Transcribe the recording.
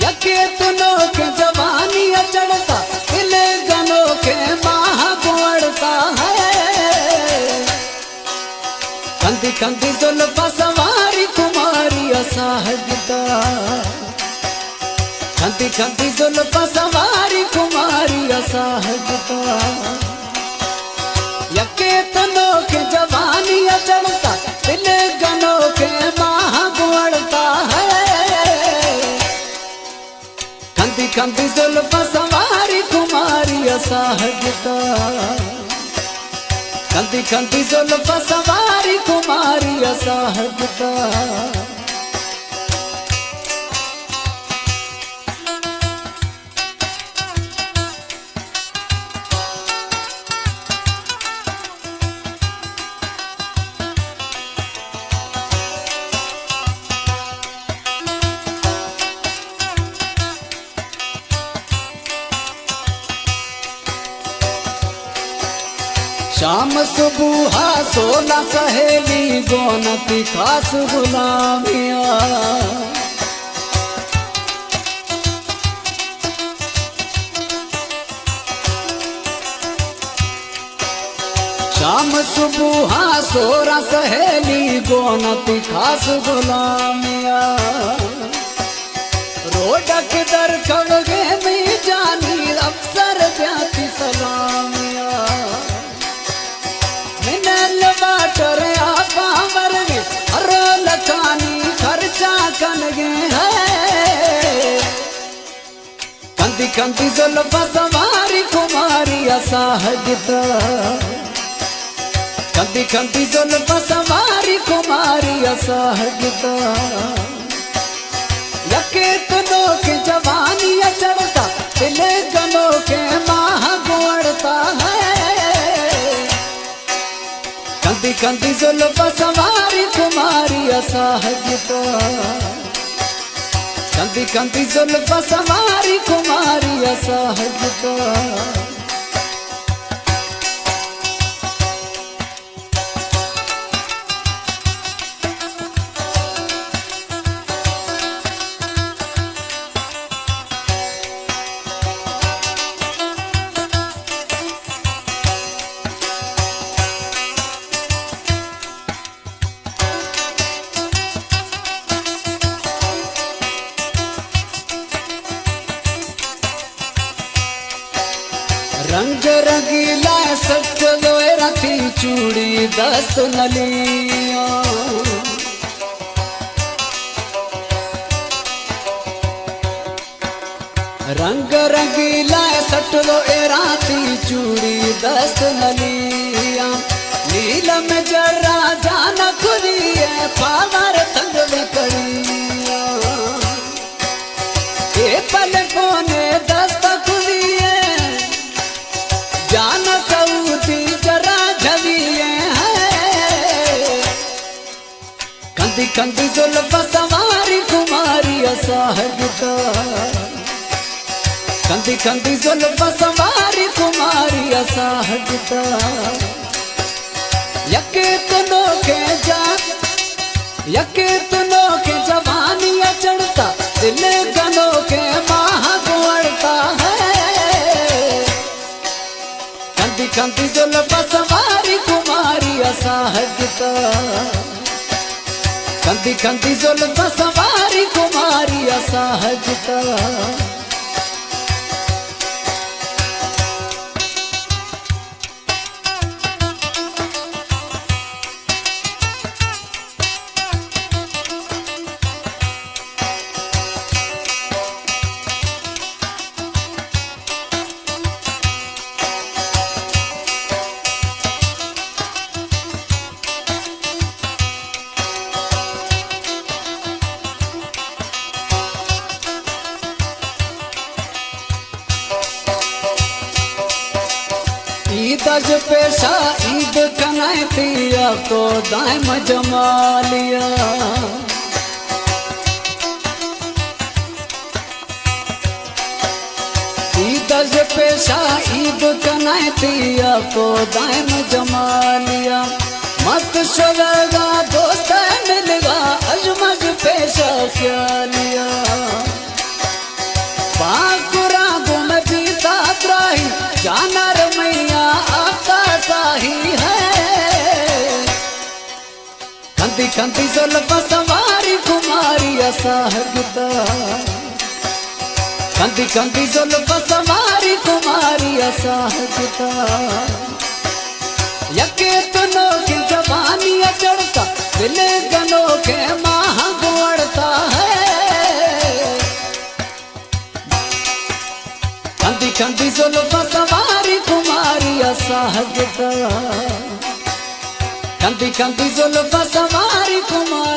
यके तुनो के जवानी चढ़ता दिल गनो के माह गुड़ता है। कंदी कंदी जुल्फा सवारी कुमारी असहजता, कंदी कंदी जुल्फा सवारी कुमारी असहजता। यके तुनो के जवानी चढ़ता दिल गनो के माह गुड़ता है। कंदी कंदी जुल्फा सवारी कुमारी असहजता, कंदी कंदी जुल्फा सवारी कुमारी असहजता। शाम सुबह सोना सहेली गोनती खास गुलामिया। शाम सुबह सोरा सहेली गोनती खास गुलामिया। रोडक दर खड़गे में जानी अफसर ब्याती सलामिया। वाटर आपा मरगे हर लखानी खर्चा कनगे है। कंदी कंदी जुल्फा सवारी कुमारी असहजता, कंदी कंदी जुल्फा सवारी कुमारी असहजता। यके तुनो के जवानी चढ़ता दिल गनो के माह गुड़ता है। कंदी कंदी जुल्फा सवारी कुमारी असहजता, कंदी कंदी जुल्फा सवारी कुमारी असहजता। रंग रंगीला सच लोरा थी चूड़ी दस्त नलिया। रंग रंगीला सट लोरा थी चूड़ी दस्त नलिया। नीलम जरा जाना खुलिए पावर तंग करिया। ये पल कोने दस्त खुलिए जान सऊदी जरा झलिए है। कंदी कंदी जुल्फा सवारी कुमारी असहजता, कंदी कंदी जुल्फा सवारी कुमारी असहजता। यके तुनो के यके तुनो के जवानी चढ़ता दिल गनो के माह गुड़ता है। कंदी कंदी जुल्फा सवारी कुमारी असहजता, कंदी कंदी जुल्फा सवारी कुमारी असहजता। ईद पेशा ईद कनातिया तो दाम जमालिया। ईद पेशा ईद कनातिया तो दाम जमालिया। मत शोलेगा दोस्त मिलेगा अजमज पेशा क्या लिया। कंदी जुल्फ सवारी कुमारी असाहगता कंदी कंदी जुल्फ सवारी कुमारी असाहगता यके तुनो की जवानी चढ़ता दिल गनो के माह गुड़ता है कंदी कंदी जुल्फ सवारी कुमारी असाहगता कंदी कंदी जुल्फ सवारी कुमारी